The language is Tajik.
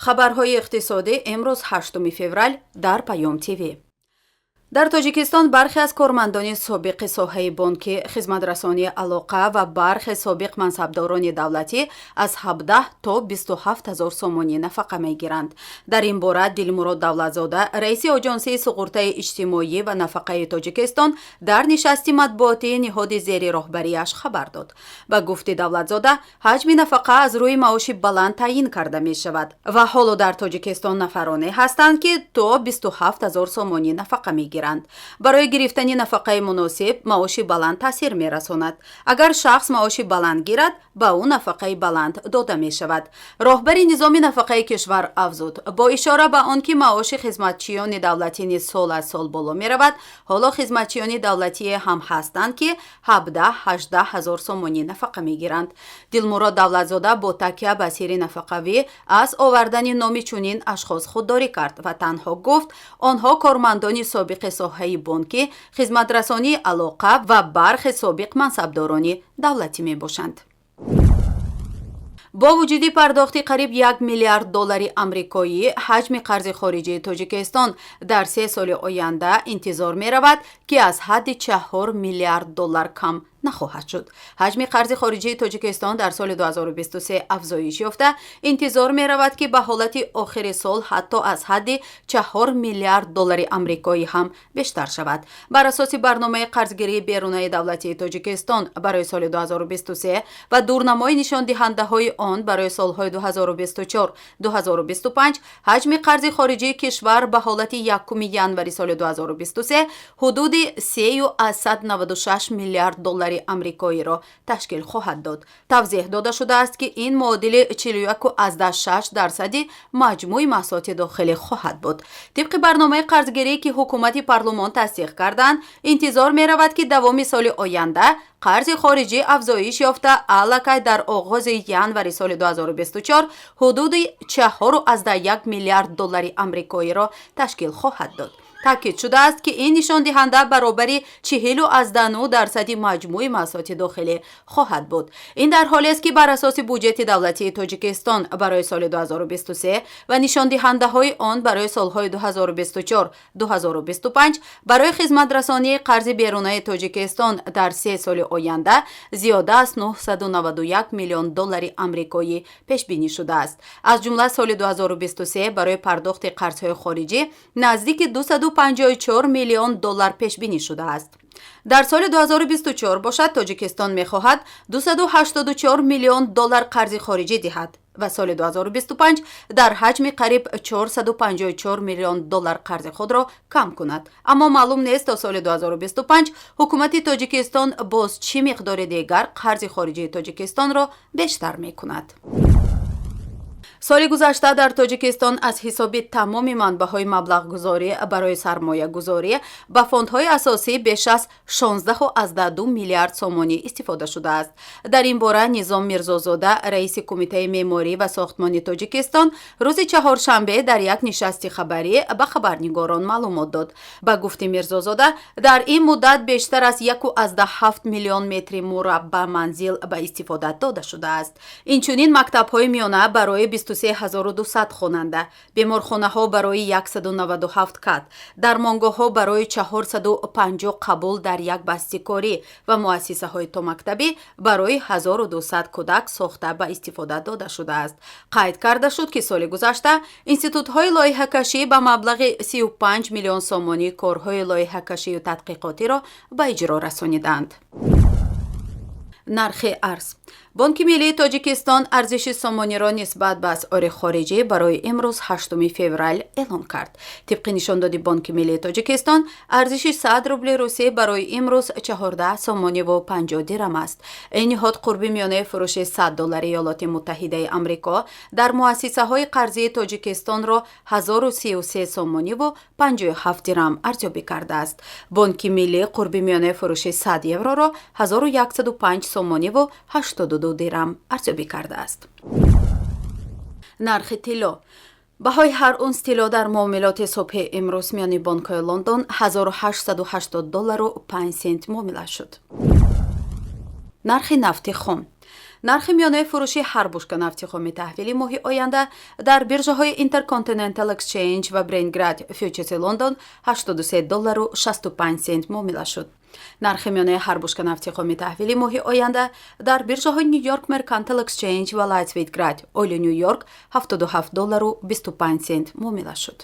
хабарҳои иқтисодӣ имрӯз 8 феврал дар Паём ТВ. дар Тоҷикистон бархе аз кормандони собиқи соҳаи бонкӣ, хизматрасонии алоқа ва бархе собиқ мансабдорони давлатӣ аз 17 то 27 ҳазор сомонӣ нафақа мегиранд. дар ин бора Дилмурод Давлатзода, раиси Оҷонсии суғуртаи иҷтимоӣ ва нафақаи Тоҷикистон дар нишасти матбуотии ниҳоди зери роҳбарияш хабар дод. Ба гуфти Давлатзода, ҳаҷми нафақа аз рӯи маоши баланд таъин карда мешавад ва ҳоло дар Тоҷикистон нафароне ҳастанд, ки то 27 ҳазор сомонӣ нафақа мегиранд. барои гирифтани нафақаи муносиб маоши баланд таъсир мерасонад. агар шахс маоши баланд гирад, ба ӯ нафақаи баланд дода мешавад. роҳбари низоми нафақаи кишвар афзуд, бо ишора ба он ки маоши хизматчиёни давлатӣ низ сол аз сол боло меравад, ҳоло хизматчиёни давлатие ҳам ҳастанд, ки 17-18 ҳазор сомонӣ нафақа мегиранд. Дилмурод Давлатзода бо такя ба сири нафақавӣ аз овардани номи чунин ашхос худдорӣ кард ва танҳо гуфт, онҳо кормандони собиқи соҳаи бонкӣ, хизматрасонии алоқа ва бархе собиқ мансабдорони давлатӣ мебошанд. бо вуҷуди пардохти қариб $1 миллиард амрикоӣ, ҳаҷми қарзи хориҷии Тоҷикистон дар 3 соли оянда интизор меравад, ки аз ҳадди $4 миллиард кам нахоҳад шуд. ҳаҷми қарзи хориҷии Тоҷикистон дар соли 2023 афзоиш ёфта, интизор меравад, ки ба ҳолати охири сол ҳатто аз ҳадди $4 миллиард амрикоӣ ҳам бештар шавад. бар асоси барномаи қарзгирии берунаи давлатии Тоҷикистон барои соли 2023 ва дурнамои нишондиҳандаҳои он барои солҳои 2024-2025, ҳаҷми қарзи хориҷии кишвар ба ҳолати 1 январи соли 2023 ҳудуди $396 миллиард амрикоиро ташкил хоҳад дод. тавзеҳ дода шудааст, ки ин муодили 41.6% маҷмӯи маҳсулоти дохилӣ хоҳад буд. тибқи барномаи қарзгирӣ, ки ҳукумати парлумон тасдиқ карданд, интизор меравад, ки давоми соли оянда қарзи хориҷӣ афзоиш ёфта, аллакай дар оғози январи соли 2024 ҳудуди $4.1 миллиард амрикоиро ташкил хоҳад дод. таъкид шудааст, ки ин нишондиҳанда баробари 40.9% маҷмӯи маҳсулоти дохилӣ хоҳад буд. ин дар ҳоле аст, ки бар асоси буҷети давлатии Тоҷикистон барои соли 2023 ва нишондиҳандаҳои он барои солҳои 2024-2025 барои хизматрасонии қарзи берунаи Тоҷикистон дар 3 соли оянда зиёда аз $991 миллион амрикоӣ пешбинӣ шудааст. аз ҷумла соли 2023 барои пардохти қарзҳои хориҷӣ наздики $254 миллион пешбинӣ шудааст. дар соли 2024 бошад, Тоҷикистон мехоҳад $284 миллион қарзи хориҷӣ диҳад ва соли 2025 дар ҳаҷми қариб $454 миллион қарзи худро кам кунад. аммо маълум нест то соли 2025 ҳукумати Тоҷикистон боз чӣ миқдори дигар қарзи хориҷии Тоҷикистонро бештар мекунад. соли гузашта дар Тоҷикистон аз ҳисоби тамоми манбаъҳои маблағгузорӣ барои сармоягузорӣ ба фондҳои асосӣ беш аз 16.2 миллиард сомонӣ истифода шудааст. дар ин бора Низом Мирзозода, раиси Кумитаи меъморӣ ва сохтмони Тоҷикистон, рӯзи чаҳоршанбе дар як нишасти хабарӣ ба хабарнигорон маълумот дод. ба гуфти Мирзозода, дар ин муддат бештар аз 1.7 миллион метри мураббаъ манзил ба истифода дода шудааст. инчунин мактабҳои миёна барои 23,200 хонанда, беморхонаҳо барои 197 кат, дармонгоҳҳо барои 450 қабул дар як бастикорӣ ва муассисаҳои томактабӣ барои 1200 кӯдак сохта ба истифода дода шудааст. қайд карда шуд, ки соли гузашта институтҳои лоиҳакашӣ ба маблағи 35 миллион сомонӣ корҳои лоиҳакашию тадқиқотиро ба иҷро расониданд. нархи арз. бонки миллии Тоҷикистон арзиши сомониро нисбат ба асъори хориҷӣ барои имрӯз 8 феврал эълон кард. тибқи нишондоди Бонки миллии Тоҷикистон, арзиши 100 рубли русӣ барои имрӯз 14 сомониву 50 дирам аст. ин ниҳод қурби миёнаи фурӯши $100 Иёлоти Муттаҳидаи Амрико дар муассисаҳои қарзии Тоҷикистонро 1033 сомониву 57 дирам арзёбӣ кардааст. Бонки миллӣ қурби миёнаи фурӯши 100 евроро 1105 сомониву 82 дирам арзёбӣ кардааст. нархи тилло. баҳои ҳар унс тилло дар муомилоти субҳи имрӯз миёни бонкҳои Лондон $1880.5 муомила шуд. нархи нафти хом. нархи миёнаи фурӯши ҳар бушка нафти хуми таҳвили моҳи оянда дар биржаҳои Intercontinental Exchange ва Brent фьючерси Лондон $83.65 муомила шуд. нархи миёнаи ҳар бушка нафти хуми таҳвили моҳи оянда дар биржаҳои New-York Mercantile Exchange ва Lightsweight Oil New York $77.25 муомила шуд.